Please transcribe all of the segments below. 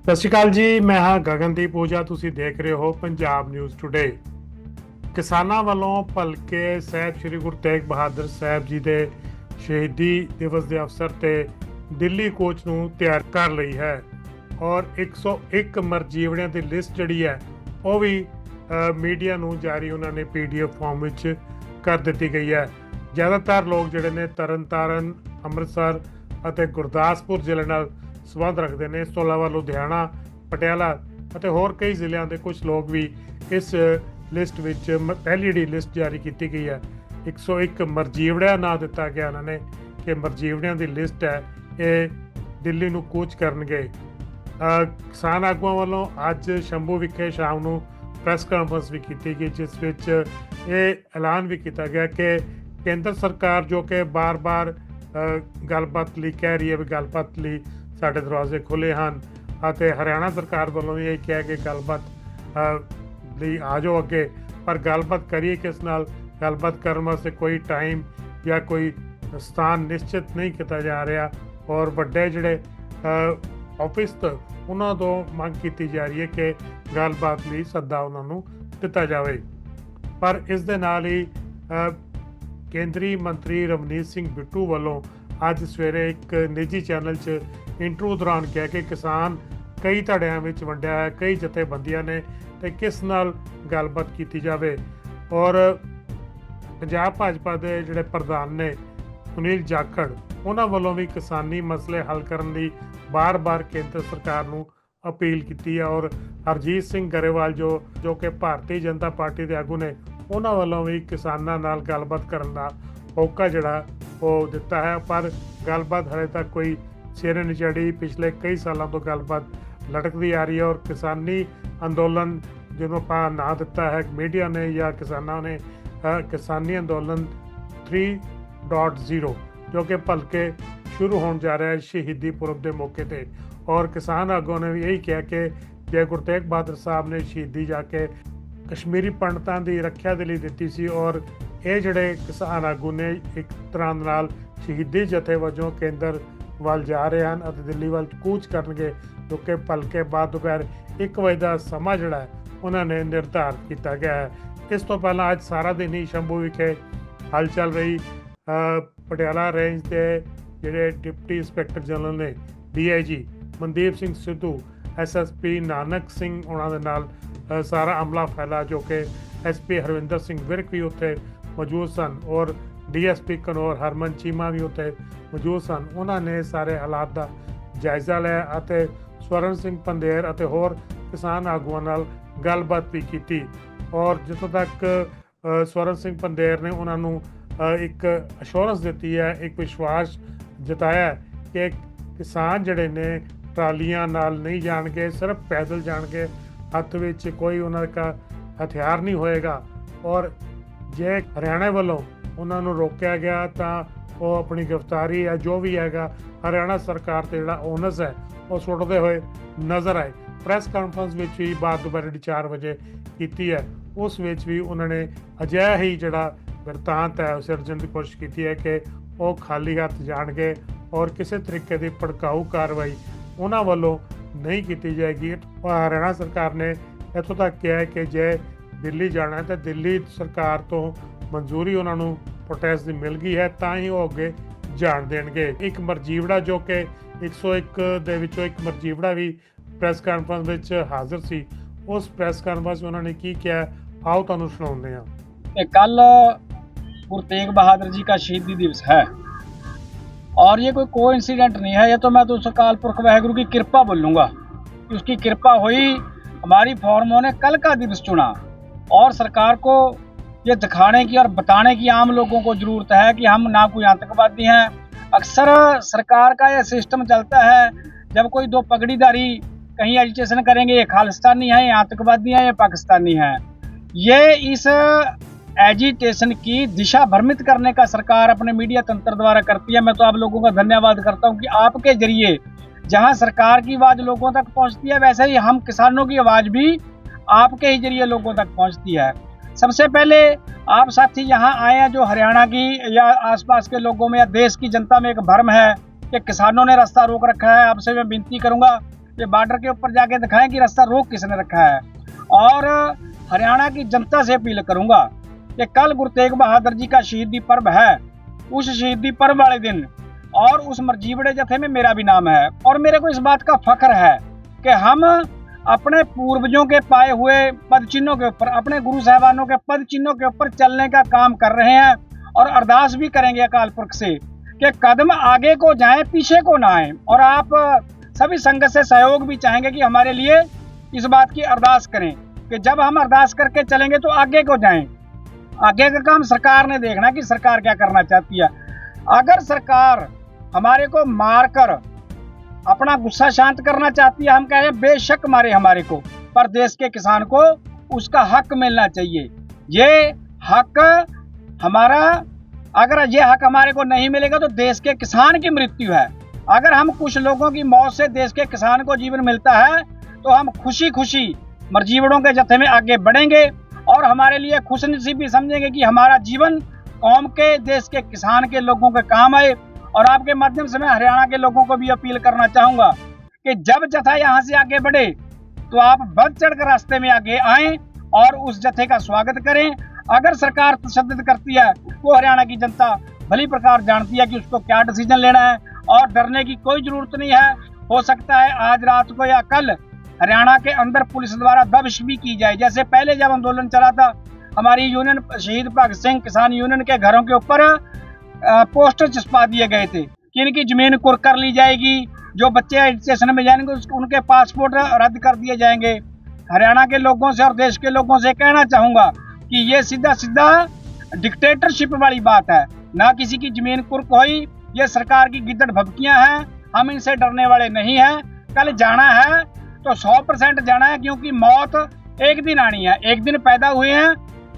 ਸਤਿ ਸ਼੍ਰੀ ਅਕਾਲ ਜੀ। ਮੈਂ ਹਾਂ ਗਗਨਦੀਪ ਓਝਾ। ਤੁਸੀਂ ਦੇਖ ਰਹੇ ਹੋ ਪੰਜਾਬ ਨਿਊਜ਼ ਟੁਡੇ। ਕਿਸਾਨਾਂ ਵੱਲੋਂ ਭਲਕੇ ਸਾਹਿਬ ਸ੍ਰੀ ਗੁਰੂ ਤੇਗ ਬਹਾਦਰ ਸਾਹਿਬ ਜੀ ਦੇ ਸ਼ਹੀਦੀ ਦਿਵਸ ਦੇ ਅਵਸਰ ਤੇ ਦਿੱਲੀ ਕੋਚ ਨੂੰ ਤਿਆਰ ਕਰ ਲਈ ਹੈ ਔਰ 101 ਮਰਜੀਵੜਿਆਂ ਦੀ ਲਿਸਟ ਜਿਹੜੀ ਹੈ ਉਹ ਵੀ ਮੀਡੀਆ ਨੂੰ ਜਾਰੀ ਉਹਨਾਂ ਨੇ PDF ਫਾਰਮ ਵਿੱਚ ਕਰ ਦਿੱਤੀ ਗਈ ਹੈ। ਜ਼ਿਆਦਾਤਰ ਲੋਕ ਜਿਹੜੇ ਨੇ ਤਰਨਤਾਰਨ, ਅੰਮ੍ਰਿਤਸਰ ਅਤੇ ਗੁਰਦਾਸਪੁਰ ਜ਼ਿਲ੍ਹੇ ਨਾਲ ਸੰਬੰਧ ਰੱਖਦੇ ਨੇ। ਇਸ ਤੋਂ ਇਲਾਵਾ ਲੁਧਿਆਣਾ, ਪਟਿਆਲਾ ਅਤੇ ਹੋਰ ਕਈ ਜ਼ਿਲ੍ਹਿਆਂ ਦੇ ਕੁਝ ਲੋਕ ਵੀ ਇਸ ਲਿਸਟ ਵਿੱਚ ਪਹਿਲੀ ਜਿਹੜੀ ਲਿਸਟ ਜਾਰੀ ਕੀਤੀ ਗਈ ਹੈ 101 ਮਰਜੀਵੜਿਆਂ ਨਾਂ ਦਿੱਤਾ ਗਿਆ ਉਹਨਾਂ ਨੇ ਕਿ ਮਰਜੀਵੜਿਆਂ ਦੀ ਲਿਸਟ ਹੈ ਇਹ ਦਿੱਲੀ ਨੂੰ ਕੂਚ ਕਰਨਗੇ। ਕਿਸਾਨ ਆਗੂਆਂ ਵੱਲੋਂ ਅੱਜ ਸ਼ੰਭੂ ਵਿਖੇ ਸ਼ਾਮ ਨੂੰ ਪ੍ਰੈਸ ਕਾਨਫਰੰਸ ਵੀ ਕੀਤੀ ਗਈ ਜਿਸ ਵਿੱਚ ਇਹ ਐਲਾਨ ਵੀ ਕੀਤਾ ਗਿਆ ਕਿ ਕੇਂਦਰ ਸਰਕਾਰ ਜੋ ਕਿ ਬਾਰ-ਬਾਰ ਗੱਲਬਾਤ ਲਈ ਕਹਿ ਰਹੀ ਹੈ ਵੀ ਗੱਲਬਾਤ ਲਈ ਸਾਡੇ ਦਰਵਾਜ਼ੇ ਖੁੱਲ੍ਹੇ ਹਨ ਅਤੇ ਹਰਿਆਣਾ ਸਰਕਾਰ ਵੱਲੋਂ ਵੀ ਇਹ ਕਿਹਾ ਕਿ ਗੱਲਬਾਤ ਲਈ ਆ ਜਾਓ ਅੱਗੇ, ਪਰ ਗੱਲਬਾਤ ਕਰੀਏ ਕਿਸ ਨਾਲ? ਗੱਲਬਾਤ ਕਰਨ ਵਾਸਤੇ ਕੋਈ ਟਾਈਮ ਜਾਂ ਕੋਈ ਸਥਾਨ ਨਿਸ਼ਚਿਤ ਨਹੀਂ ਕੀਤਾ ਜਾ ਰਿਹਾ ਔਰ ਵੱਡੇ ਜਿਹੜੇ ਆਫਿਸ ਉਹਨਾਂ ਤੋਂ ਮੰਗ ਕੀਤੀ ਜਾ ਰਹੀ ਹੈ ਕਿ ਗੱਲਬਾਤ ਲਈ ਸੱਦਾ ਉਹਨਾਂ ਨੂੰ ਦਿੱਤਾ ਜਾਵੇ। ਪਰ ਇਸ ਦੇ ਨਾਲ ਹੀ ਕੇਂਦਰੀ ਮੰਤਰੀ ਰਵਨੀਤ ਸਿੰਘ ਬਿੱਟੂ ਵੱਲੋਂ ਅੱਜ ਸਵੇਰੇ ਇੱਕ ਨਿੱਜੀ ਚੈਨਲ 'ਚ ਇੰਟਰਵਿਊ ਦੌਰਾਨ ਕਿਹਾ ਕਿ ਕਿਸਾਨ ਕਈ ਧੜਿਆਂ ਵਿੱਚ ਵੰਡਿਆ ਹੈ, ਕਈ ਜਥੇਬੰਦੀਆਂ ਨੇ ਤੇ ਕਿਸ ਨਾਲ ਗੱਲਬਾਤ ਕੀਤੀ ਜਾਵੇ। ਔਰ ਪੰਜਾਬ ਭਾਜਪਾ ਦੇ ਜਿਹੜੇ ਪ੍ਰਧਾਨ ਨੇ ਸੁਨੀਲ ਜਾਖੜ, ਉਹਨਾਂ ਵੱਲੋਂ ਵੀ ਕਿਸਾਨੀ ਮਸਲੇ ਹੱਲ ਕਰਨ ਲਈ ਬਾਰ-ਬਾਰ ਕੇਂਦਰ ਸਰਕਾਰ ਨੂੰ ਅਪੀਲ ਕੀਤੀ ਹੈ ਔਰ ਹਰਜੀਤ ਸਿੰਘ ਗਰੇਵਾਲ ਜੋ ਕਿ ਭਾਰਤੀ ਜਨਤਾ ਪਾਰਟੀ ਦੇ ਆਗੂ ਨੇ, ਉਹਨਾਂ ਵੱਲੋਂ ਵੀ ਕਿਸਾਨਾਂ ਨਾਲ ਗੱਲਬਾਤ ਕਰਨ ਦਾ ਮੌਕਾ ਜਿਹੜਾ ਉਹ ਦਿੱਤਾ ਹੈ। ਪਰ ਗੱਲਬਾਤ ਹਾਲੇ ਤੱਕ ਕੋਈ ਸਿਰੇ ਨਹੀਂ ਚੜ੍ਹੀ। ਪਿਛਲੇ ਕਈ ਸਾਲਾਂ ਤੋਂ ਗੱਲਬਾਤ ਲਟਕਦੀ ਆ ਰਹੀ ਹੈ ਔਰ ਕਿਸਾਨੀ ਅੰਦੋਲਨ ਜਿਹਨੂੰ ਆਪਾਂ ਨਾਂ ਦਿੱਤਾ ਹੈ ਮੀਡੀਆ ਨੇ ਜਾਂ ਕਿਸਾਨਾਂ ਨੇ ਕਿਸਾਨੀ ਅੰਦੋਲਨ 3.0 ਜੋ ਕਿ ਭਲਕੇ ਸ਼ੁਰੂ ਹੋਣ ਜਾ ਰਿਹਾ ਹੈ ਸ਼ਹੀਦੀ ਪੁਰਬ ਦੇ ਮੌਕੇ ਤੇ। ਔਰ ਕਿਸਾਨ ਆਗੂਆਂ ਨੇ ਵੀ ਇਹੀ ਕਿਹਾ ਕਿ ਜੇ ਗੁਰੂ ਤੇਗ ਬਹਾਦਰ ਸਾਹਿਬ ਨੇ ਸ਼ਹੀਦੀ ਜਾ ਕੇ ਕਸ਼ਮੀਰੀ ਪੰਡਤਾਂ ਦੀ ਰੱਖਿਆ ਦੇ ਲਈ ਦਿੱਤੀ ਸੀ ਔਰ ਇਹ ਜਿਹੜੇ ਕਿਸਾਨ ਆਗੂ ਨੇ ਇੱਕ ਤਰ੍ਹਾਂ ਨਾਲ ਸ਼ਹੀਦੀ ਜਥੇ ਵਜੋਂ ਕੇਂਦਰ ਵੱਲ ਜਾ ਰਹੇ ਹਨ ਅਤੇ ਦਿੱਲੀ ਵੱਲ ਕੂਚ ਕਰਨਗੇ ਜੋ ਕਿ ਭਲਕੇ ਬਾਅਦ ਦੁਪਹਿਰ 1 ਵਜੇ ਦਾ ਸਮਾਂ ਜਿਹੜਾ ਹੈ ਉਹਨਾਂ ਨੇ ਨਿਰਧਾਰਿਤ ਕੀਤਾ ਗਿਆ ਹੈ। ਇਸ ਤੋਂ ਪਹਿਲਾਂ ਅੱਜ ਸਾਰਾ ਦਿਨ ਹੀ ਸ਼ੰਭੂ ਵਿਖੇ ਹਲਚਲ ਰਹੀ। ਪਟਿਆਲਾ ਰੇਂਜ ਦੇ ਜਿਹੜੇ ਡਿਪਟੀ ਇੰਸਪੈਕਟਰ ਜਨਰਲ ਨੇ DIG ਮਨਦੀਪ ਸਿੰਘ ਸਿੱਧੂ, SSP ਨਾਨਕ ਸਿੰਘ ਉਹਨਾਂ ਦੇ ਨਾਲ ਸਾਰਾ ਅਮਲਾ ਫੈਲਾ ਜੋ ਕਿ SP ਹਰਵਿੰਦਰ ਸਿੰਘ ਵਿਰਕ ਵੀ ਉੱਥੇ ਮੌਜੂਦ ਸਨ ਔਰ DSP ਕਨੌਰ ਹਰਮਨ ਚੀਮਾ ਵੀ ਉੱਥੇ ਮੌਜੂਦ ਸਨ। ਉਹਨਾਂ ਨੇ ਸਾਰੇ ਹਾਲਾਤ ਦਾ ਜਾਇਜ਼ਾ ਲਿਆ ਅਤੇ ਸਵਰਨ ਸਿੰਘ ਪੰਦੇਰ ਅਤੇ ਹੋਰ ਕਿਸਾਨ ਆਗੂਆਂ ਨਾਲ ਗੱਲਬਾਤ ਵੀ ਕੀਤੀ ਔਰ ਜਿੱਥੋਂ ਤੱਕ ਸਵਰਨ ਸਿੰਘ ਪੰਦੇਰ ਨੇ ਉਹਨਾਂ ਨੂੰ ਇੱਕ ਅਸ਼ੋਰੈਂਸ ਦਿੱਤੀ ਹੈ, ਇੱਕ ਵਿਸ਼ਵਾਸ ਜਤਾਇਆ ਕਿ ਕਿਸਾਨ ਜਿਹੜੇ ਨੇ ਟਰਾਲੀਆਂ ਨਾਲ ਨਹੀਂ ਜਾਣਗੇ, ਸਿਰਫ ਪੈਦਲ ਜਾਣਗੇ, ਹੱਥ ਵਿੱਚ ਕੋਈ ਉਹਨਾਂ ਦਾ ਹਥਿਆਰ ਨਹੀਂ ਹੋਏਗਾ ਔਰ ਜੇ ਹਰਿਆਣਾ ਵੱਲੋਂ ਉਹਨਾਂ ਨੂੰ ਰੋਕਿਆ ਗਿਆ ਤਾਂ ਉਹ ਆਪਣੀ ਗ੍ਰਿਫਤਾਰੀ ਹੈ ਜੋ ਵੀ ਹੈਗਾ ਹਰਿਆਣਾ ਸਰਕਾਰ ਤੇ ਜਿਹੜਾ ਓਨਸ ਹੈ ਉਹ ਸੁੱਟਦੇ ਹੋਏ ਨਜ਼ਰ ਆਏ। ਪ੍ਰੈਸ ਕਾਨਫਰੰਸ ਵਿੱਚ ਵੀ ਬਾਅਦ ਦੁਪਹਿਰ 4 ਵਜੇ ਕੀਤੀ ਹੈ, ਉਸ ਵਿੱਚ ਵੀ ਉਹਨਾਂ ਨੇ ਅਜਿਹਾ ਹੀ ਜਿਹੜਾ ਬਿਰਤਾਂਤ ਹੈ ਸਿਰਜਣ ਦੀ ਕੋਸ਼ਿਸ਼ ਕੀਤੀ ਹੈ ਕਿ ਉਹ ਖਾਲੀ ਹੱਥ ਜਾਣਗੇ ਔਰ ਕਿਸੇ ਤਰੀਕੇ ਦੀ ਭੜਕਾਊ ਕਾਰਵਾਈ ਉਹਨਾਂ ਵੱਲੋਂ ਨਹੀਂ ਕੀਤੀ ਜਾਏਗੀ। ਹਰਿਆਣਾ ਸਰਕਾਰ ਨੇ ਇੱਥੋਂ ਤੱਕ ਕਿਹਾ ਹੈ ਕਿ ਜੇ ਦਿੱਲੀ ਜਾਣਾ ਹੈ ਤਾਂ ਦਿੱਲੀ ਸਰਕਾਰ ਤੋਂ ਮਨਜ਼ੂਰੀ ਉਹਨਾਂ ਨੂੰ ਪ੍ਰੋਟੈਸਟ ਦੀ ਮਿਲ ਗਈ ਹੈ ਤਾਂ ਹੀ ਉਹ ਅੱਗੇ ਜਾਣ ਦੇਣਗੇ। ਇੱਕ ਮਰਜੀਵੜਾ ਜੋ ਕਿ 101 ਦੇ ਵਿੱਚੋਂ ਇੱਕ ਮਰਜੀਵੜਾ ਵੀ ਪ੍ਰੈਸ ਕਾਨਫਰੰਸ ਵਿੱਚ ਹਾਜ਼ਰ ਸੀ, ਉਸ ਪ੍ਰੈਸ ਕਾਨਫਰੰਸ ਉਹਨਾਂ ਨੇ ਕੀ ਕਿਹਾ आओ ਤੁਹਾਨੂੰ ਸੁਣਾਉਂਦੇ ਹਾਂ। कल गुरु तेग बहादुर जी का शहीदी दिवस है और ये कोई कोइंसिडेंट नहीं है, ये तो मैं तो उस अकाल पुरख वाहिगुरु की कृपा बोलूँगा कि उसकी कृपा हुई। हमारी फॉर्मों ने कल का दिवस चुना और सरकार को ये दिखाने की और बताने की आम लोगों को ज़रूरत है कि हम ना कोई आतंकवादी हैं। अक्सर सरकार का यह सिस्टम चलता है जब कोई दो पगड़ीदारी कहीं एजिटेशन करेंगे, ये खालिस्तानी हैं, ये आतंकवादी हैं, ये पाकिस्तानी हैं। ये इस एजिटेशन की दिशा भ्रमित करने का सरकार अपने मीडिया तंत्र द्वारा करती है। मैं तो आप लोगों का धन्यवाद करता हूं कि आपके जरिए जहां सरकार की आवाज़ लोगों तक पहुंचती है वैसे ही हम किसानों की आवाज़ भी आपके ही जरिए लोगों तक पहुंचती है। सबसे पहले आप साथी यहाँ आए हैं जो हरियाणा की या आसपास के लोगों में या देश की जनता में एक भ्रम है कि किसानों ने रास्ता रोक रखा है। आपसे मैं विनती करूँगा ये बॉर्डर के ऊपर जाके दिखाएं कि रास्ता रोक किसने रखा है। और हरियाणा की जनता से अपील करूंगा कि कल गुरु तेग बहादुर जी का शहीदी पर्व है। उस शहीदी पर्व वाले दिन और उस मरजीवड़े जत्थे में मेरा भी नाम है और मेरे को इस बात का फख्र है कि हम अपने पूर्वजों के पाए हुए पद चिन्हों के ऊपर, अपने गुरु साहबानों के पद चिन्हों के ऊपर चलने का काम कर रहे हैं और अरदास भी करेंगे अकाल पुरख से कि कदम आगे को जाएं, पीछे को ना आए। और आप सभी संगत से सहयोग भी चाहेंगे कि हमारे लिए इस बात की अरदास करें कि जब हम अरदास करके चलेंगे तो आगे को जाएं। आगे का काम सरकार ने देखना कि सरकार क्या करना चाहती है। अगर सरकार हमारे को मार कर अपना गुस्सा शांत करना चाहती है, हम कह रहे हैं बेशक मारे हमारे को, पर देश के किसान को उसका हक मिलना चाहिए। ये हक हमारा, अगर ये हक हमारे को नहीं मिलेगा तो देश के किसान की मृत्यु है। अगर हम कुछ लोगों की मौत से देश के किसान को जीवन मिलता है तो हम खुशी खुशी मरजीवड़ों के जत्थे में आगे बढ़ेंगे और हमारे लिए खुशनसीबी समझेंगे कि हमारा जीवन कौम के, देश के किसान के लोगों के काम आए। और आपके माध्यम से मैं हरियाणा के लोगों को भी अपील करना चाहूंगा कि जब जत्था यहाँ से आगे बढ़े तो आप बढ़ चढ़कर रास्ते में आगे आएं और उस जत्थे का स्वागत करें। अगर सरकार तशद्दुद करती है वो हरियाणा की जनता भली प्रकार जानती है कि उसको क्या डिसीजन लेना है और डरने की कोई जरूरत नहीं है। हो सकता है आज रात को या कल हरियाणा के अंदर पुलिस द्वारा दबिश भी की जाए। जैसे पहले जब आंदोलन चला था, हमारी यूनियन शहीद भगत सिंह किसान यूनियन के घरों के ऊपर पोस्टर चिपका दिए गए थे कि इनकी जमीन कुर्क कर ली जाएगी, जो बच्चे स्टेशन में जाएंगे उनके पासपोर्ट रद्द कर दिए जाएंगे। हरियाणा के लोगों से और देश के लोगों से कहना चाहूंगा कि ये सीधा सीधा डिक्टेटरशिप वाली बात है, ना किसी की जमीन कुर्क हुई। ये सरकार की गिद्दड़ भभकियां हैं, हम इनसे डरने वाले नहीं हैं। कल जाना है तो 100% जाना है, क्योंकि मौत एक दिन आनी है। एक दिन पैदा हुए हैं,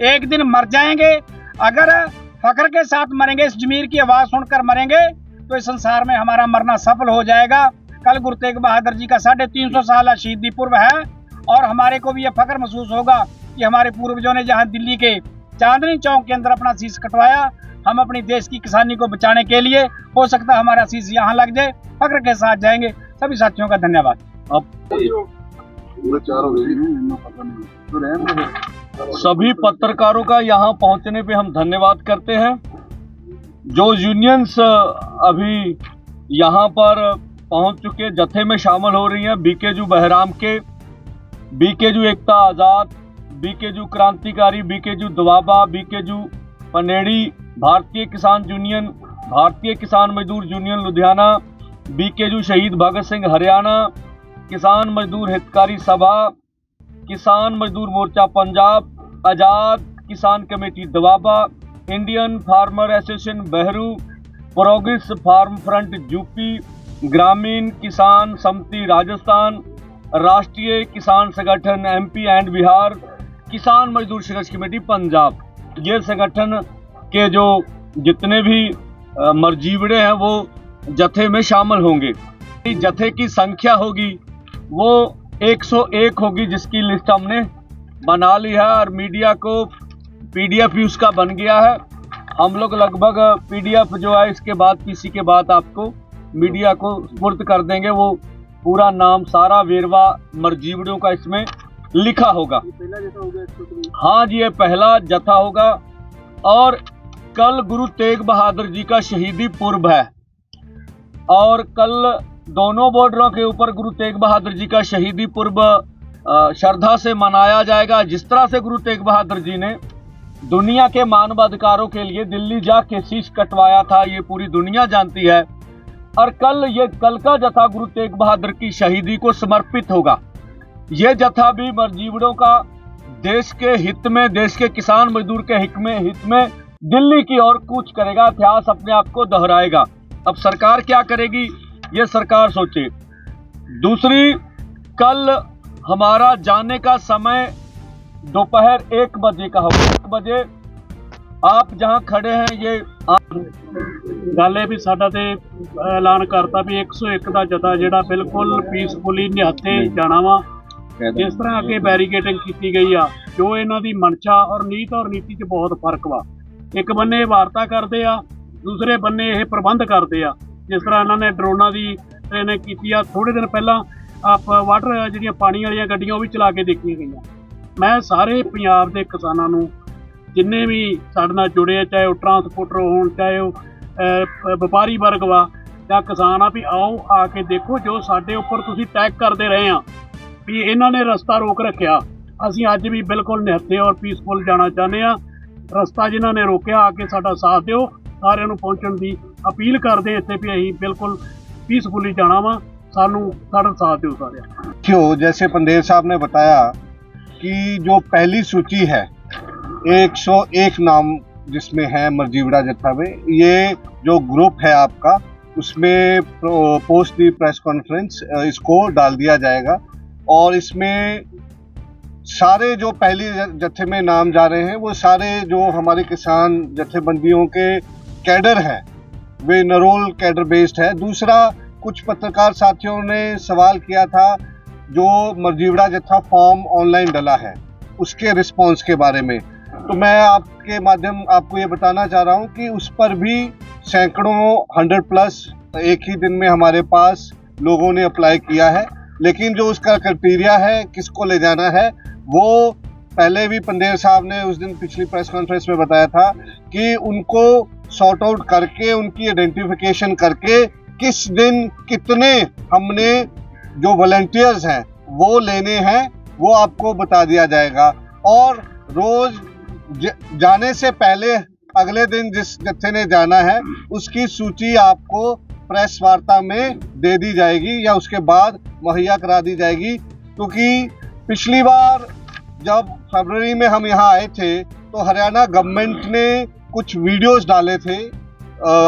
एक दिन मर जाएंगे। अगर फख्र के साथ मरेंगे, इस जमीर की आवाज सुनकर मरेंगे, तो इस संसार में हमारा मरना सफल हो जाएगा। कल गुरु तेग बहादुर जी का 350 साल शहीदी पूर्व है और हमारे को भी यह फख्र महसूस होगा कि हमारे पूर्वजों ने जहां दिल्ली के चांदनी चौक के अंदर अपना शीश कटवाया, हम अपनी देश की किसानी को बचाने के लिए, हो सकता है हमारा शीश यहाँ लग जाए, फख्र के साथ जाएंगे। सभी साथियों का धन्यवाद। सभी पत्रकारों का यहाँ पहुँचने पे हम धन्यवाद करते हैं। जो यूनियंस अभी यहाँ पर पहुँच चुके जत्थे में शामिल हो रही हैं, बीकेजू बहराम के, बीकेजू एकता आज़ाद, बीकेजू क्रांतिकारी, बीकेजू दोआबा, बीकेजू पनेड़ी, भारतीय किसान यूनियन, भारतीय किसान मजदूर यूनियन लुधियाना, बीकेजू शहीद भगत सिंह हरियाणा, किसान मजदूर हितकारी सभा, किसान मजदूर मोर्चा पंजाब, आज़ाद किसान committee Doaba, Indian farmer association बहरू, प्रोग्रेस फार्म फ्रंट यूपी, ग्रामीण किसान समिति राजस्थान, राष्ट्रीय किसान संगठन एमपी एंड बिहार, किसान मजदूर संघर्ष कमेटी पंजाब, ये संगठन के जो जितने भी मरजीवड़े हैं वो जत्थे में शामिल होंगे। जत्थे की संख्या होगी वो 101 होगी, जिसकी लिस्ट हमने बना ली है और मीडिया को पीडीएफ भी उसका बन गया है। हम लोग लगभग पीडीएफ जो है इसके बाद किसी के बाद आपको मीडिया को सुपुर्द कर देंगे। वो पूरा नाम, सारा वेरवा मरजीवड़ों का इसमें लिखा होगा। हाँ जी, ये पहला जत्था होगा और कल गुरु तेग बहादुर जी का शहीदी पूर्व है और कल दोनों बॉर्डरों के ऊपर गुरु तेग बहादुर जी का शहीदी पूर्व श्रद्धा से मनाया जाएगा। जिस तरह से गुरु तेग बहादुर जी ने दुनिया के मानवाधिकारों के लिए दिल्ली जाके शीश कटवाया था, ये पूरी दुनिया जानती है। और कल का जत्था गुरु तेग बहादुर की शहीदी को समर्पित होगा। ये जत्था भी मरजीवड़ों का देश के हित में, देश के किसान मजदूर के हित में दिल्ली की ओर कूच करेगा, इतिहास अपने आप को दोहराएगा। अब सरकार क्या करेगी ये सरकार सोचे। दूसरी, कल हमारा जाने का समय दोपहर 1 बजे का होगा। 1 बजे आप जहां खड़े हैं ये गल भी साडा ते ऐलान करता भी 101 का जत्था जिहड़ा बिल्कुल पीसफुली निहत्थे जाना वा। जिस तरह अगे बैरीकेडिंग की गई आ, जो इन्हां दी मनशा और नीत और नीति च बहुत फर्क वा। एक बन्ने वार्ता करते आ, दूसरे बन्ने ये प्रबंध करते आ। जिस तरह इन्होंने ड्रोनां की ट्रेनिंग की, थोड़े दिन पहला ਆਪ ਵਾਟਰ ਜਿਹੜੀਆਂ ਪਾਣੀ ਵਾਲੀਆਂ ਗੱਡੀਆਂ ਉਹ ਵੀ ਚਲਾ ਕੇ ਦੇਖੀਆਂ ਗਈਆਂ। ਮੈਂ ਸਾਰੇ ਪੰਜਾਬ ਦੇ ਕਿਸਾਨਾਂ ਨੂੰ ਜਿੰਨੇ ਵੀ ਸਾਡੇ ਨਾਲ ਜੁੜੇ ਆ, ਚਾਹੇ ਉਹ ਟਰਾਂਸਪੋਰਟਰ ਹੋਣ, ਚਾਹੇ ਉਹ ਵਪਾਰੀ ਵਰਗ ਵਾ ਜਾਂ ਕਿਸਾਨ ਆ, ਵੀ ਆਓ ਆ ਕੇ ਦੇਖੋ ਜੋ ਸਾਡੇ ਉੱਪਰ ਤੁਸੀਂ ਟੈਗ ਕਰਦੇ ਰਹੇ ਆ ਵੀ ਇਹਨਾਂ ਨੇ ਰਸਤਾ ਰੋਕ ਰੱਖਿਆ। ਅਸੀਂ ਅੱਜ ਵੀ ਬਿਲਕੁਲ ਨਿਹੱਥੇ ਔਰ ਪੀਸਫੁਲ ਜਾਣਾ ਚਾਹੁੰਦੇ ਆ। ਰਸਤਾ ਜਿਨ੍ਹਾਂ ਨੇ ਰੋਕਿਆ ਆ ਕੇ ਸਾਡਾ ਸਾਥ ਦਿਓ। ਸਾਰਿਆਂ ਨੂੰ ਪਹੁੰਚਣ ਦੀ ਅਪੀਲ ਕਰਦੇ ਇੱਥੇ ਵੀ ਅਸੀਂ ਬਿਲकुल पीसफुली जाना वा, सानू साਡਾ साथ दो सारे। क्यों, जैसे पंदेर साहब ने बताया कि जो पहली सूची है 101 नाम जिसमें है मरजीवड़ा जत्था में, ये जो ग्रुप है आपका उसमें पोस्ट दी प्रेस कॉन्फ्रेंस इसको डाल दिया जाएगा और इसमें सारे जो पहली जत्थे में नाम जा रहे हैं वो सारे जो हमारे किसान जत्थेबंदियों के कैडर हैं, वे नरोल कैडर बेस्ड है। दूसरा, कुछ पत्रकार साथियों ने सवाल किया था जो मरजीवड़ा जत्था फॉर्म ऑनलाइन डला है उसके रिस्पांस के बारे में, तो मैं आपके माध्यम आपको ये बताना चाह रहा हूँ कि उस पर भी सैकड़ों 100+ एक ही दिन में हमारे पास लोगों ने अप्लाई किया है। लेकिन जो उसका क्राइटेरिया है किसको ले जाना है वो पहले भी पंदेर साहब ने उस दिन पिछली प्रेस कॉन्फ्रेंस में बताया था कि उनको सॉर्ट आउट करके उनकी आइडेंटिफिकेशन करके किस दिन कितने हमने जो वॉलंटियर्स हैं वो लेने हैं वो आपको बता दिया जाएगा। और रोज जाने से पहले अगले दिन जिस जत्थे ने जाना है उसकी सूची आपको प्रेस वार्ता में दे दी जाएगी या उसके बाद मुहैया करा दी जाएगी। क्योंकि पिछली बार जब फरवरी में हम यहाँ आए थे तो हरियाणा गवर्नमेंट ने कुछ वीडियोस डाले थे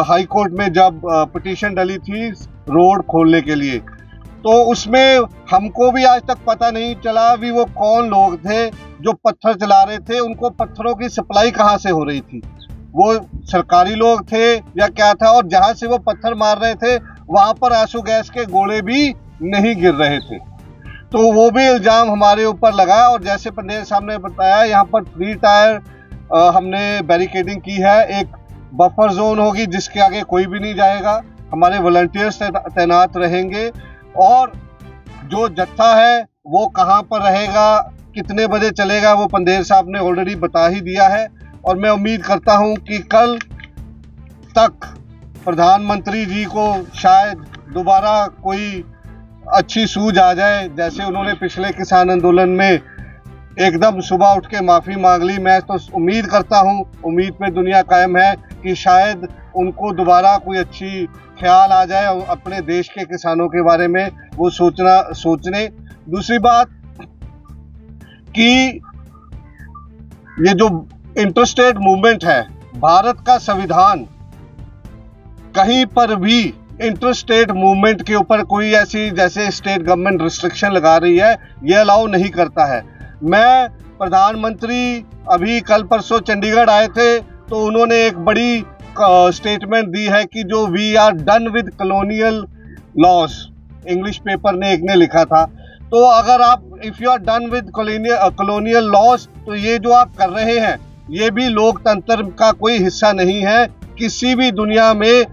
हाई कोर्ट में जब पिटीशन डली थी रोड खोलने के लिए, तो उसमें हमको भी आज तक पता नहीं चला भी वो कौन लोग थे जो पत्थर चला रहे थे, उनको पत्थरों की सप्लाई कहाँ से हो रही थी, वो सरकारी लोग थे या क्या था। और जहाँ से वो पत्थर मार रहे थे वहाँ पर आंसू गैस के गोले भी नहीं गिर रहे थे, तो वो भी इल्ज़ाम हमारे ऊपर लगा। और जैसे पंदेर साहब ने बताया यहाँ पर 3 टायर हमने बैरिकेडिंग की है, एक बफर जोन होगी जिसके आगे कोई भी नहीं जाएगा, हमारे वॉलंटियर्स तैनात रहेंगे और जो जत्था है वो कहाँ पर रहेगा, कितने बजे चलेगा, वो पंदेर साहब ने ऑलरेडी बता ही दिया है। और मैं उम्मीद करता हूँ कि कल तक प्रधानमंत्री जी को शायद दोबारा कोई अच्छी सूझ आ जाए, जैसे उन्होंने पिछले किसान आंदोलन में एकदम सुबह उठ के माफ़ी मांग ली। मैं तो उम्मीद करता हूँ, उम्मीद पे दुनिया कायम है कि शायद उनको दोबारा कोई अच्छी ख्याल आ जाए और अपने देश के किसानों के बारे में वो सोचने। दूसरी बात कि ये जो इंटरस्टेट मूवमेंट है, भारत का संविधान कहीं पर भी इंटरस्टेट मूवमेंट के ऊपर कोई ऐसी जैसे स्टेट गवर्नमेंट रिस्ट्रिक्शन लगा रही है ये अलाउ नहीं करता है। मैं प्रधानमंत्री अभी कल परसों चंडीगढ़ आए थे तो उन्होंने एक बड़ी स्टेटमेंट दी है कि जो we are done with colonial laws, English paper ने एक ने लिखा था। तो अगर आप if you are done with colonial laws तो ये जो आप कर रहे हैं ये भी लोकतंत्र का कोई हिस्सा नहीं है, किसी भी दुनिया में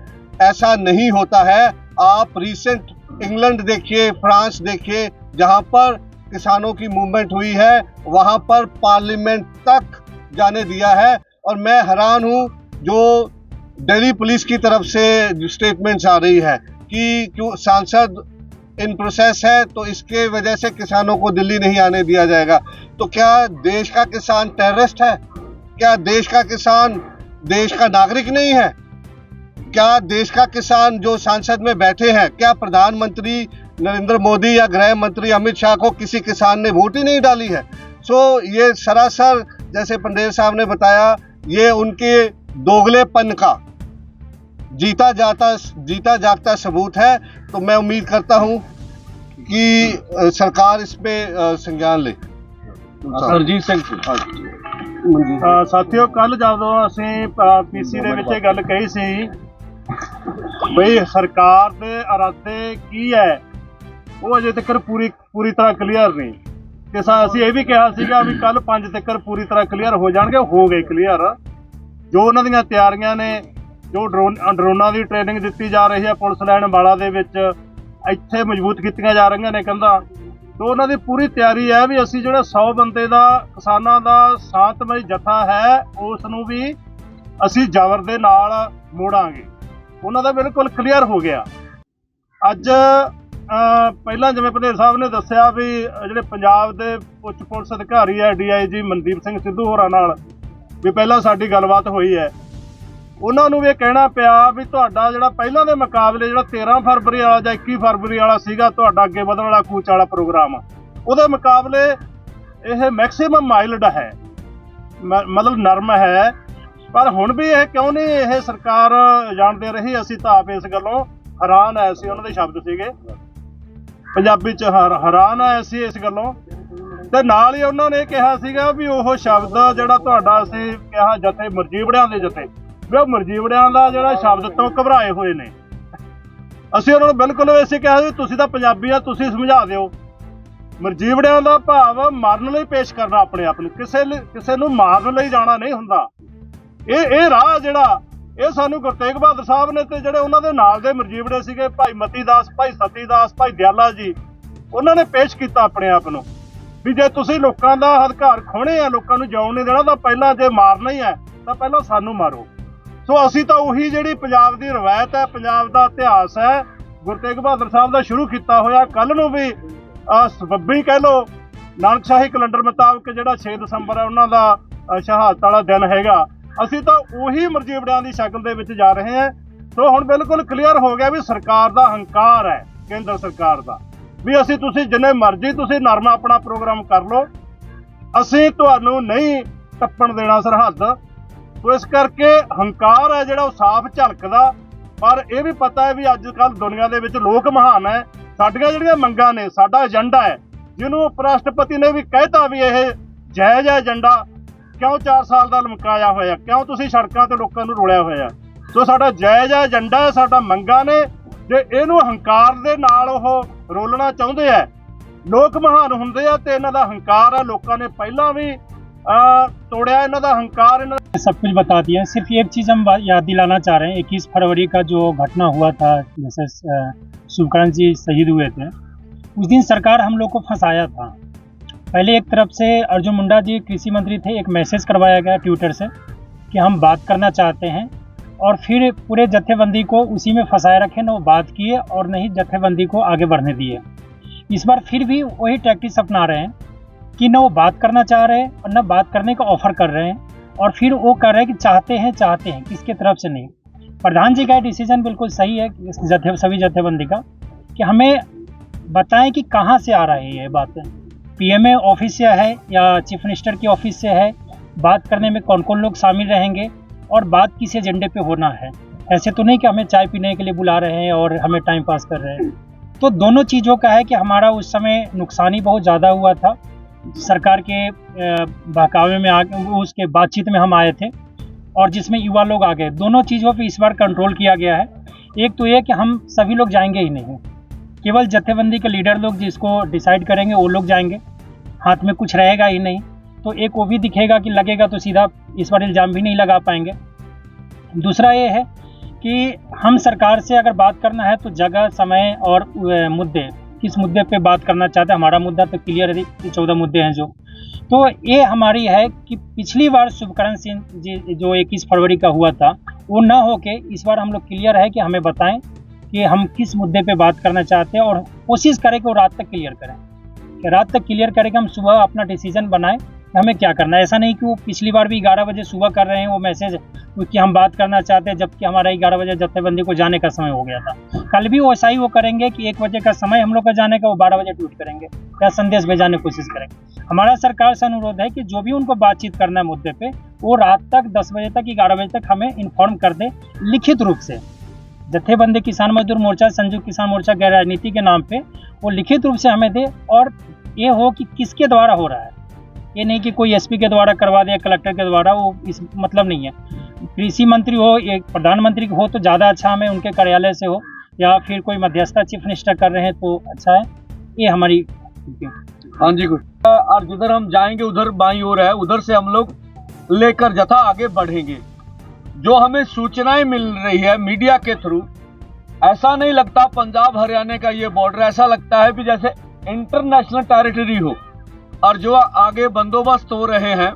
ऐसा नहीं होता है। आप रिसेंट इंग्लैंड देखिए, फ्रांस देखिए, जहाँ पर किसानों की मूवमेंट हुई है वहाँ पर पार्लियामेंट तक जाने दिया है। और मैं हैरान हूँ जो दिल्ली पुलिस की तरफ से जो स्टेटमेंट्स आ रही है कि क्यों सांसद इन प्रोसेस है तो इसके वजह से किसानों को दिल्ली नहीं आने दिया जाएगा। तो क्या देश का किसान टेररिस्ट है? क्या देश का किसान देश का नागरिक नहीं है? क्या देश का किसान जो संसद में बैठे हैं, क्या प्रधानमंत्री नरेंद्र मोदी या गृह मंत्री अमित शाह को किसी किसान ने वोट ही नहीं डाली है? सो ये सरासर जैसे पंदेर साहब ने बताया ये उनके दोगलेपन का जीता जागता सबूत है। तो मैं उम्मीद करता हूं कि सरकार इस पे संज्ञान ले। सरजीत सिंह ਸਾਥੀਓ, ਕੱਲ ਜਦੋਂ ਅਸੀਂ ਪੀਸੀ ਦੇ ਵਿੱਚ ਇਹ ਗੱਲ ਕਹੀ ਸੀ ਬਈ ਸਰਕਾਰ ਦੇ ਇਰਾਦੇ ਕੀ ਹੈ ਉਹ ਅਜੇ ਤੱਕ ਪੂਰੀ ਤਰ੍ਹਾਂ ਕਲੀਅਰ ਨਹੀਂ। ਤੇ ਅਸੀਂ ਇਹ ਵੀ ਕਿਹਾ ਸੀਗਾ ਵੀ ਕੱਲ 5 ਤੱਕ ਪੂਰੀ ਤਰ੍ਹਾਂ ਕਲੀਅਰ ਹੋ ਜਾਣਗੇ, ਹੋ ਗਏ ਕਲੀਅਰ। ਜੋ ਉਹਨਾਂ ਦੀਆਂ ਤਿਆਰੀਆਂ ਨੇ, ਜੋ ਡਰੋਨਾਂ ਦੀ ਟ੍ਰੇਨਿੰਗ ਦਿੱਤੀ ਜਾ ਰਹੀ ਹੈ ਪੁਲਿਸ ਲਾਈਨ ਅੰਬਾਲਾ ਦੇ ਵਿੱਚ, ਇੱਥੇ ਮਜ਼ਬੂਤ ਕੀਤੀਆਂ ਜਾ ਰਹੀਆਂ ਨੇ ਕੰਧਾਂ। तो ਉਹਨਾਂ ਦੀ ਪੂਰੀ ਤਿਆਰੀ ਹੈ ਵੀ ਅਸੀਂ ਜਿਹੜਾ 100 ਬੰਦੇ ਦਾ ਕਿਸਾਨਾਂ ਦਾ ਸ਼ਾਂਤਮਈ ਜਥਾ ਹੈ ਉਸ ਨੂੰ ਵੀ ਅਸੀਂ ਜ਼ਬਰ ਦੇ ਨਾਲ ਮੋੜਾਂਗੇ। ਉਹਨਾਂ ਦਾ ਬਿਲਕੁਲ ਕਲੀਅਰ ਹੋ ਗਿਆ। ਅੱਜ ਪਹਿਲਾਂ ਜਿਵੇਂ ਪੰਧੇਰ ਸਾਹਿਬ ਨੇ ਦੱਸਿਆ ਵੀ ਜਿਹੜੇ ਪੰਜਾਬ ਦੇ ਉੱਚ ਪੁਲਿਸ ਅਧਿਕਾਰੀ ਹੈ DIG ਮਨਦੀਪ ਸਿੰਘ ਸਿੱਧੂ ਹੋਰਾਂ ਨਾਲ ਵੀ ਪਹਿਲਾਂ ਸਾਡੀ ਗੱਲਬਾਤ ਹੋਈ ਹੈ, ਉਹਨਾਂ ਨੂੰ ਵੀ ਇਹ ਕਹਿਣਾ ਪਿਆ ਵੀ ਤੁਹਾਡਾ ਜਿਹੜਾ ਪਹਿਲਾਂ ਦੇ ਮੁਕਾਬਲੇ ਜਿਹੜਾ 13 ਫਰਵਰੀ ਵਾਲਾ ਜਾਂ 21 ਫਰਵਰੀ ਵਾਲਾ ਸੀਗਾ ਤੁਹਾਡਾ ਅੱਗੇ ਵਧਣ ਵਾਲਾ ਕੂਚ ਵਾਲਾ ਪ੍ਰੋਗਰਾਮ, ਉਹਦੇ ਮੁਕਾਬਲੇ ਇਹ ਮੈਕਸਿਮਮ ਮਾਈਲਡ ਹੈ, ਮਤਲਬ ਨਰਮ ਹੈ। ਪਰ ਹੁਣ ਵੀ ਇਹ ਕਿਉਂ ਨਹੀਂ ਇਹ ਸਰਕਾਰ ਜਾਣਦੇ ਰਹੀ, ਅਸੀਂ ਤਾਂ ਆਪ ਇਸ ਗੱਲੋਂ ਹੈਰਾਨ ਹੈ। ਅਸੀਂ ਉਹਨਾਂ ਦੇ ਸ਼ਬਦ ਸੀਗੇ ਪੰਜਾਬੀ 'ਚ ਹੈਰਾਨ ਹੈ ਅਸੀਂ ਇਸ ਗੱਲੋਂ। ਤੇ ਨਾਲ ਹੀ ਉਹਨਾਂ ਨੇ ਕਿਹਾ ਸੀਗਾ ਵੀ ਉਹ ਸ਼ਬਦ ਜਿਹੜਾ ਤੁਹਾਡਾ ਅਸੀਂ ਕਿਹਾ ਜਥੇ ਮਰਜੀਵੜਿਆਂ ਦੇ ਜਥੇ ਵੀ ਉਹ ਮਰਜੀਵੜਿਆਂ ਦਾ ਜਿਹੜਾ ਸ਼ਬਦ ਤੋਂ ਘਬਰਾਏ ਹੋਏ ਨੇ। ਅਸੀਂ ਉਹਨਾਂ ਨੂੰ ਬਿਲਕੁਲ ਅਸੀਂ ਕਿਹਾ ਵੀ ਤੁਸੀਂ ਤਾਂ ਪੰਜਾਬੀ ਆ, ਤੁਸੀਂ ਸਮਝਾ ਦਿਓ। ਮਰਜੀਵੜਿਆਂ ਦਾ ਭਾਵ ਮਾਰਨ ਲਈ ਪੇਸ਼ ਕਰਨਾ ਆਪਣੇ ਆਪ ਨੂੰ, ਕਿਸੇ ਨੂੰ ਮਾਰਨ ਲਈ ਜਾਣਾ ਨਹੀਂ ਹੁੰਦਾ। ਇਹ ਰਾਹ ਜਿਹੜਾ ਇਹ ਸਾਨੂੰ ਗੁਰੂ ਤੇਗ ਬਹਾਦਰ ਸਾਹਿਬ ਨੇ ਤੇ ਜਿਹੜੇ ਉਹਨਾਂ ਦੇ ਨਾਲ ਦੇ ਮਰਜੀਵੜੇ ਸੀਗੇ ਭਾਈ ਮਤੀ ਦਾਸ, ਭਾਈ ਸਤੀ ਦਾਸ, ਭਾਈ ਦਿਆਲਾ ਜੀ, ਉਹਨਾਂ ਨੇ ਪੇਸ਼ ਕੀਤਾ ਆਪਣੇ ਆਪ ਨੂੰ ਵੀ ਜੇ ਤੁਸੀਂ ਲੋਕਾਂ ਦਾ ਅਧਿਕਾਰ ਖੋਹਣੇ ਆ, ਲੋਕਾਂ ਨੂੰ ਜਿਉਣ ਨਹੀਂ ਦੇਣਾ, ਤਾਂ ਪਹਿਲਾਂ ਜੇ ਮਾਰਨਾ ਹੀ ਹੈ ਤਾਂ ਪਹਿਲਾਂ ਸਾਨੂੰ ਮਾਰੋ। ਸੋ ਅਸੀਂ ਤਾਂ ਉਹੀ ਜਿਹੜੀ ਪੰਜਾਬ ਦੀ ਰਵਾਇਤ ਹੈ, ਪੰਜਾਬ ਦਾ ਇਤਿਹਾਸ ਹੈ, ਗੁਰੂ ਤੇਗ ਬਹਾਦਰ ਸਾਹਿਬ ਦਾ ਸ਼ੁਰੂ ਕੀਤਾ ਹੋਇਆ। ਕੱਲ੍ਹ ਨੂੰ ਵੀ ਸਬੱਬੀ ਕਹਿ ਲਓ ਨਾਨਕਸ਼ਾਹੀ ਕੈਲੰਡਰ ਮੁਤਾਬਕ ਜਿਹੜਾ 6 ਦਸੰਬਰ ਹੈ ਉਹਨਾਂ ਦਾ ਸ਼ਹਾਦਤ ਵਾਲਾ ਦਿਨ ਹੈਗਾ, ਅਸੀਂ ਤਾਂ ਉਹੀ ਮਰਜੀਵੜਿਆਂ ਦੀ ਸ਼ਕਲ ਦੇ ਵਿੱਚ ਜਾ ਰਹੇ ਹਾਂ। ਸੋ ਹੁਣ ਬਿਲਕੁਲ ਕਲੀਅਰ ਹੋ ਗਿਆ ਵੀ ਸਰਕਾਰ ਦਾ ਹੰਕਾਰ ਹੈ, ਕੇਂਦਰ ਸਰਕਾਰ ਦਾ, ਵੀ ਅਸੀਂ ਤੁਸੀਂ ਜਿੰਨੇ ਮਰਜ਼ੀ ਤੁਸੀਂ ਨਰਮਾ ਆਪਣਾ ਪ੍ਰੋਗਰਾਮ ਕਰ ਲਓ, ਅਸੀਂ ਤੁਹਾਨੂੰ ਨਹੀਂ ਟੱਪਣ ਦੇਣਾ ਸਰਹੱਦ। ਸੋ ਇਸ ਕਰਕੇ ਹੰਕਾਰ ਹੈ ਜਿਹੜਾ ਉਹ ਸਾਫ਼ ਝਲਕਦਾ। ਪਰ ਇਹ ਵੀ ਪਤਾ ਹੈ ਵੀ ਅੱਜ ਕੱਲ੍ਹ ਦੁਨੀਆ ਦੇ ਵਿੱਚ ਲੋਕ ਮਹਾਨ ਹੈ। ਸਾਡੀਆਂ ਜਿਹੜੀਆਂ ਮੰਗਾਂ ਨੇ, ਸਾਡਾ ਏਜੰਡਾ ਹੈ, ਜਿਹਨੂੰ ਉਪ ਰਾਸ਼ਟਰਪਤੀ ਨੇ ਵੀ ਕਹਿਤਾ ਵੀ ਇਹ ਜਾਇਜ਼ ਹੈ ਏਜੰਡਾ, ਕਿਉਂ 4 ਸਾਲ ਦਾ ਲਮਕਾਇਆ ਹੋਇਆ, ਕਿਉਂ ਤੁਸੀਂ ਸੜਕਾਂ ਤੇ ਲੋਕਾਂ ਨੂੰ ਰੋਲਿਆ ਹੋਇਆ। ਸੋ ਸਾਡਾ ਜਾਇਜ਼ ਹੈ ਏਜੰਡਾ ਹੈ, ਸਾਡਾ ਮੰਗਾਂ ਨੇ। ਜੇ ਇਹਨੂੰ ਹੰਕਾਰ ਦੇ ਨਾਲ ਉਹ ਰੋਲਣਾ ਚਾਹੁੰਦੇ ਹੈ, ਲੋਕ ਮਹਾਨ ਹੁੰਦੇ ਆ ਤੇ ਇਹਨਾਂ ਦਾ ਹੰਕਾਰ ਹੈ। ਲੋਕਾਂ ਨੇ ਪਹਿਲਾਂ ਵੀ तोड़िया इन्हों दा हंकार। सब कुछ बता दिया। सिर्फ एक चीज़ हम याद दिलाना चाह रहे हैं, 21 फरवरी का जो घटना हुआ था, जैसे शुभकरण जी शहीद हुए थे, उस दिन सरकार हम लोग को फंसाया था। पहले एक तरफ से अर्जुन मुंडा जी कृषि मंत्री थे, एक मैसेज करवाया गया ट्विटर से कि हम बात करना चाहते हैं, और फिर पूरे जत्थेबंदी को उसी में फंसाए रखे, न वो बात किए और न ही जत्थेबंदी को आगे बढ़ने दिए। इस बार फिर भी वही टैक्टिक्स अपना रहे हैं कि न वो बात करना चाह रहे हैं और न बात करने का ऑफर कर रहे हैं, और फिर वो कर रहे हैं कि चाहते हैं किसके तरफ से नहीं। प्रधान जी का डिसीजन बिल्कुल सही है सभी जत्थेबंदी का, कि हमें बताएं कि कहाँ से आ रही है ये बातें, PMA ऑफिस से है या चीफ मिनिस्टर की ऑफिस से है, बात करने में कौन कौन लोग शामिल रहेंगे और बात किस एजेंडे पे होना है। ऐसे तो नहीं कि हमें चाय पीने के लिए बुला रहे हैं और हमें टाइम पास कर रहे हैं। तो दोनों चीज़ों का है कि हमारा उस समय नुकसान ही बहुत ज़्यादा हुआ था। सरकार के बहकावे में उसके बातचीत में हम आए थे, और जिसमें युवा लोग आ गए। दोनों चीज़ों पे इस बार कंट्रोल किया गया है। एक तो ये कि हम सभी लोग जाएंगे ही नहीं, केवल जत्थेबंदी के लीडर लोग जिसको डिसाइड करेंगे वो लोग जाएंगे, हाथ में कुछ रहेगा ही नहीं। तो एक वो भी दिखेगा कि लगेगा तो सीधा इस बार इल्ज़ाम भी नहीं लगा पाएंगे। दूसरा ये है कि हम सरकार से अगर बात करना है तो जगह, समय और मुद्दे, किस मुद्दे पे बात करना चाहते हैं। हमारा मुद्दा तो क्लियर है, 14 मुद्दे हैं जो। तो ये हमारी है कि पिछली बार शुभकरण सिंह जी जो 21 फरवरी का हुआ था वो ना हो के इस बार हम लोग क्लियर है कि हमें बताएं कि हम किस मुद्दे पे बात करना चाहते हैं, और कोशिश करें कि वो रात तक क्लियर करें, कि रात तक क्लियर करें कि हम सुबह अपना डिसीजन बनाएं कि हमें क्या करना है। ऐसा नहीं कि वो पिछली बार भी 11 बजे सुबह कर रहे हैं वो मैसेज कि हम बात करना चाहते हैं, जबकि हमारा 11 बजे जत्थेबंदी को जाने का समय हो गया था। कल भी वैसा ही वो करेंगे कि 1 बजे का समय हम लोग का जाने का, वो 12 बजे ट्वीट करेंगे या संदेश भेजाने की कोशिश करेंगे। हमारा सरकार से अनुरोध है कि जो भी उनको बातचीत करना है मुद्दे पे, वो रात तक 10 बजे तक 11 बजे तक हमें इन्फॉर्म कर दे लिखित रूप से। जत्थेबंदी किसान मजदूर मोर्चा, संयुक्त किसान मोर्चा गैर राजनीति के नाम पे वो लिखित रूप से हमें दे, और ये हो कि किसके द्वारा हो रहा है। ये नहीं कि कोई SP के द्वारा करवा दे, कलेक्टर के द्वारा, वो इस मतलब नहीं है। कृषि मंत्री हो, एक प्रधानमंत्री हो तो ज़्यादा अच्छा, हमें उनके कार्यालय से हो, या फिर कोई मध्यस्थता चीफ मिनिस्टर कर रहे हैं तो अच्छा है। ये हमारी। हाँ जी, कुछ और जिधर हम जाएंगे उधर बाईं ओर है, उधर से हम लोग लेकर जथा आगे बढ़ेंगे। जो हमें सूचनाएं मिल रही है मीडिया के थ्रू ऐसा नहीं लगता पंजाब हरियाणा का ये बॉर्डर, ऐसा लगता है कि जैसे इंटरनेशनल टेरिटरी हो। और जो आगे बंदोबस्त हो रहे हैं,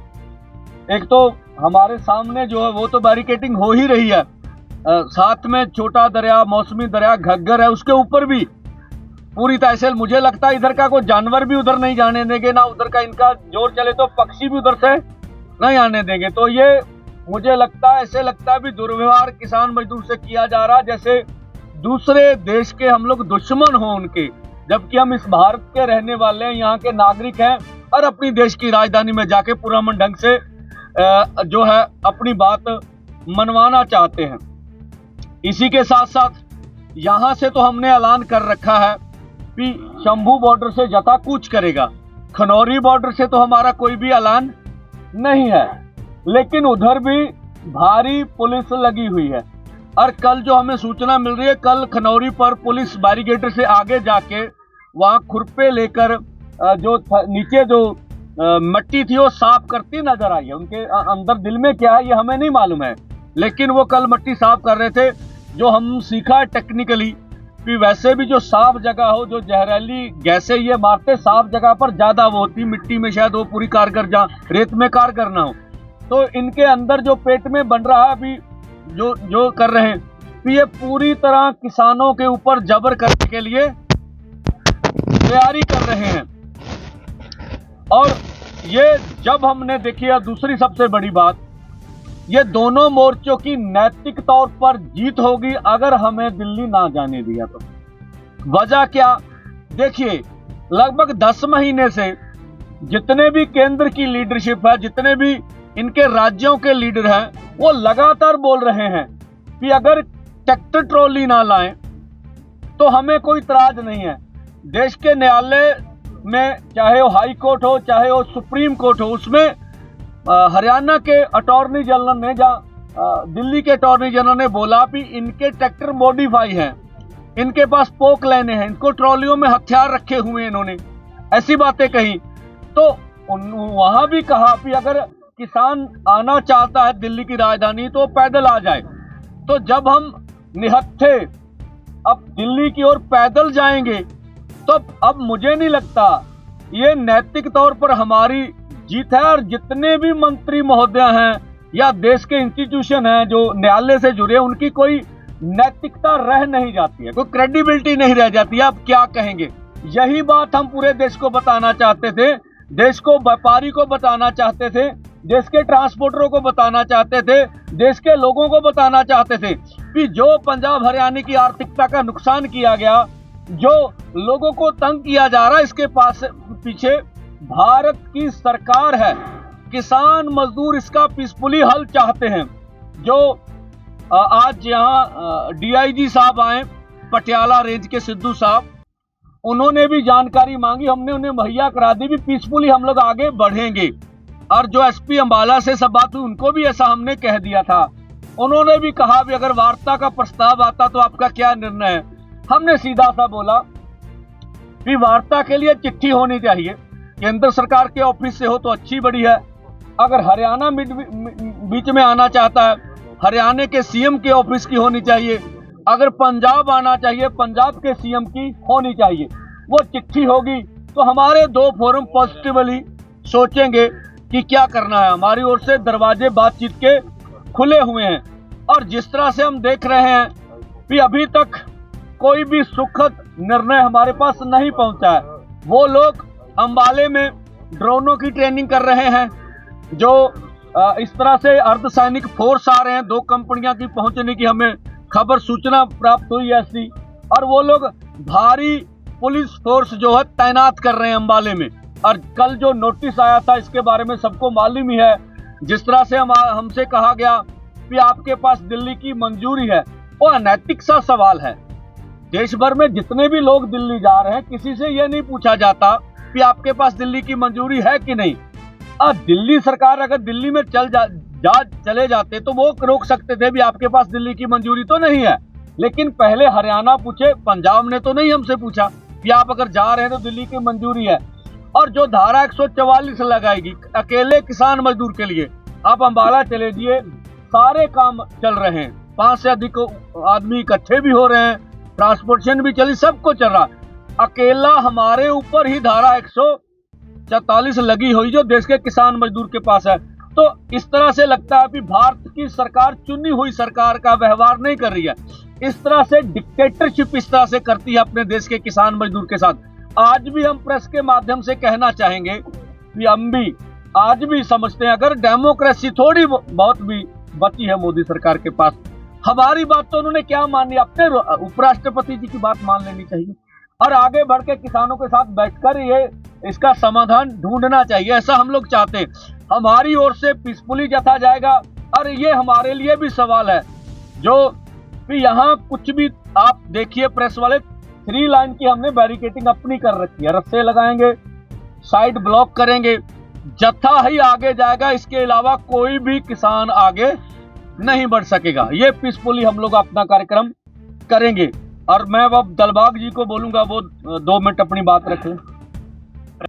एक तो हमारे सामने जो है वो तो बैरिकेटिंग हो ही रही है, साथ में छोटा दरिया, मौसमी दरिया घग्गर है, उसके ऊपर भी पूरी तरह से मुझे लगता है इधर का कोई जानवर भी उधर नहीं जाने देंगे, ना उधर का इनका जोर चले तो पक्षी भी उधर से नहीं आने देंगे। तो ये मुझे लगता है, ऐसे लगता है भी दुर्व्यवहार किसान मजदूर से किया जा रहा है, जैसे दूसरे देश के हम लोग दुश्मन हों उनके, जबकि हम इस भारत के रहने वाले हैं, यहाँ के नागरिक हैं और अपनी देश की राजधानी में जाके पुरअमन ढंग से जो है अपनी बात मनवाना चाहते हैं। इसी के साथ साथ यहाँ से तो हमने ऐलान कर रखा है कि शंभू बॉर्डर से जता कूच करेगा, खनौरी बॉर्डर से तो हमारा कोई भी ऐलान नहीं है, लेकिन उधर भी भारी पुलिस लगी हुई है। और कल जो हमें सूचना मिल रही है, कल खनौरी पर पुलिस बैरिकेड से आगे जाके वहां खुरपे लेकर जो नीचे जो मिट्टी थी वो साफ करती नजर आई है। उनके अंदर दिल में क्या है ये हमें नहीं मालूम है, लेकिन वो कल मिट्टी साफ कर रहे थे। जो हम सीखा है टेक्निकली कि वैसे भी जो साफ जगह हो, जो जहरीली गैसें ये मारते साफ जगह पर ज्यादा वो होती, मिट्टी में शायद वो पूरी कारगर, जहाँ रेत में कारगर ना हो। तो इनके अंदर जो पेट में बन रहा है अभी जो कर रहे हैं, तो ये पूरी तरह किसानों के ऊपर जबर करने के लिए तैयारी कर रहे हैं। और ये जब हमने देखी है, दूसरी सबसे बड़ी बात, ये दोनों मोर्चों की नैतिक तौर पर जीत होगी अगर हमें दिल्ली ना जाने दिया तो। वजह क्या, देखिए लगभग 10 महीने से जितने भी केंद्र की लीडरशिप है, जितने भी इनके राज्यों के लीडर हैं, वो लगातार बोल रहे हैं कि अगर ट्रैक्टर ट्रॉली ना लाएं तो हमें कोई इतराज नहीं है। देश के न्यायालय में, चाहे वो हाई कोर्ट हो चाहे वो सुप्रीम कोर्ट हो, उसमें हरियाणा के अटॉर्नी जनरल ने, जहाँ दिल्ली के अटॉर्नी जनरल ने बोला कि इनके ट्रैक्टर मॉडिफाई हैं, इनके पास पोक लेने हैं, इनको ट्रॉलियों में हथियार रखे हुए हैं, इन्होंने ऐसी बातें कही। तो वहां भी कहा कि अगर किसान आना चाहता है दिल्ली की राजधानी तो पैदल आ जाए। तो जब हम निहत्थे अब दिल्ली की ओर पैदल जाएंगे तो अब मुझे नहीं लगता ये नैतिक तौर पर हमारी जीत है। और जितने भी मंत्री महोदय हैं या देश के इंस्टीट्यूशन हैं जो न्यायालय से जुड़े, उनकी कोई नैतिकता रह नहीं जाती है, कोई क्रेडिबिलिटी नहीं रह जाती है। अब क्या कहेंगे, यही बात हम पूरे देश को बताना चाहते थे, देश को व्यापारी को बताना चाहते थे, देश के ट्रांसपोर्टरों को बताना चाहते थे, देश के लोगों को बताना चाहते थे कि जो पंजाब हरियाणा की आर्थिकता का नुकसान किया गया, जो लोगों को तंग किया जा रहा है, इसके पास पीछे भारत की सरकार है। किसान मजदूर इसका पीसफुली हल चाहते हैं। जो आज यहाँ डीआईजी साहब आए, पटियाला रेंज के सिद्धू साहब, उन्होंने भी जानकारी मांगी, हमने उन्हें मुहैया करा दी भी पीसफुली हम लोग आगे बढ़ेंगे। और जो एसपी अंबाला से सब बात हुई, उनको भी ऐसा हमने कह दिया था। उन्होंने भी कहा भी अगर वार्ता का प्रस्ताव आता तो आपका क्या निर्णय है। हमने सीधा सा बोला कि वार्ता के लिए चिट्ठी होनी चाहिए, केंद्र सरकार के ऑफिस से हो तो अच्छी बड़ी है। अगर हरियाणा बीच में आना चाहता है, हरियाणा के सीएम के ऑफिस की होनी चाहिए। अगर पंजाब आना चाहिए, पंजाब के सीएम की होनी चाहिए। वो चिट्ठी होगी तो हमारे दो फोरम पॉजिटिवली सोचेंगे कि क्या करना है। हमारी ओर से दरवाजे बातचीत के खुले हुए हैं। और जिस तरह से हम देख रहे हैं कि अभी तक कोई भी सुखद निर्णय हमारे पास नहीं पहुंचा है। वो लोग अंबाले में ड्रोनों की ट्रेनिंग कर रहे हैं, जो इस तरह से अर्धसैनिक फोर्स आ रहे हैं। 2 कंपनियां की पहुंचने की हमें खबर सूचना प्राप्त हुई ऐसी, और वो लोग भारी पुलिस फोर्स जो है तैनात कर रहे हैं अंबाले में। और कल जो नोटिस आया था इसके बारे में सबको मालूम ही है। जिस तरह से हमसे कहा गया कि आपके पास दिल्ली की मंजूरी है, वो अनैतिक सा सवाल है। देश भर में जितने भी लोग दिल्ली जा रहे हैं, किसी से ये नहीं पूछा जाता कि आपके पास दिल्ली की मंजूरी है कि नहीं। दिल्ली सरकार अगर दिल्ली में चले जाते तो वो रोक सकते थे भी आपके पास दिल्ली की मंजूरी तो नहीं है। लेकिन पहले हरियाणा पूछे, पंजाब ने तो नहीं हमसे पूछा कि आप अगर जा रहे हैं तो दिल्ली की मंजूरी है। और जो धारा 144 लगाएगी अकेले किसान मजदूर के लिए, आप अंबाला चले जाइए, सारे काम चल रहे हैं, 5 से अधिक आदमी इकट्ठे भी हो रहे हैं, ट्रांसपोर्टेशन भी चली, सब कुछ चल रहा। अकेला हमारे ऊपर ही धारा 144 लगी हुई जो देश के किसान मजदूर के पास है। तो इस तरह से लगता है कि भारत की सरकार चुनी हुई सरकार का व्यवहार नहीं कर रही है। इस तरह से डिक्टेटरशिप इस तरह से करती है अपने देश के किसान मजदूर के साथ। आज भी हम प्रेस के माध्यम से कहना चाहेंगे कि हम भी आज भी समझते हैं अगर डेमोक्रेसी थोड़ी बहुत भी बची है मोदी सरकार के पास, हमारी बात तो उन्होंने क्या मानी, अपने उपराष्ट्रपति जी की बात मान लेनी चाहिए और आगे बढ़ के किसानों के साथ बैठकर ये इसका समाधान ढूंढना चाहिए। ऐसा हम लोग चाहते हैं। हमारी ओर से पीसफुली जथा जाएगा। और ये हमारे लिए भी सवाल है जो कि यहाँ कुछ भी आप देखिए प्रेस वाले 3 लाइन की हमने बैरिकेटिंग अपनी कर रखी है, रस्से लगाएंगे, साइड ब्लॉक करेंगे, जत्था ही आगे जाएगा। इसके अलावा कोई भी किसान आगे नहीं बढ़ सकेगा। ये पीसफुली हम लोग अपना कार्यक्रम करेंगे। और मैं अब दलबाग जी को बोलूंगा वो 2 मिनट अपनी बात रखें।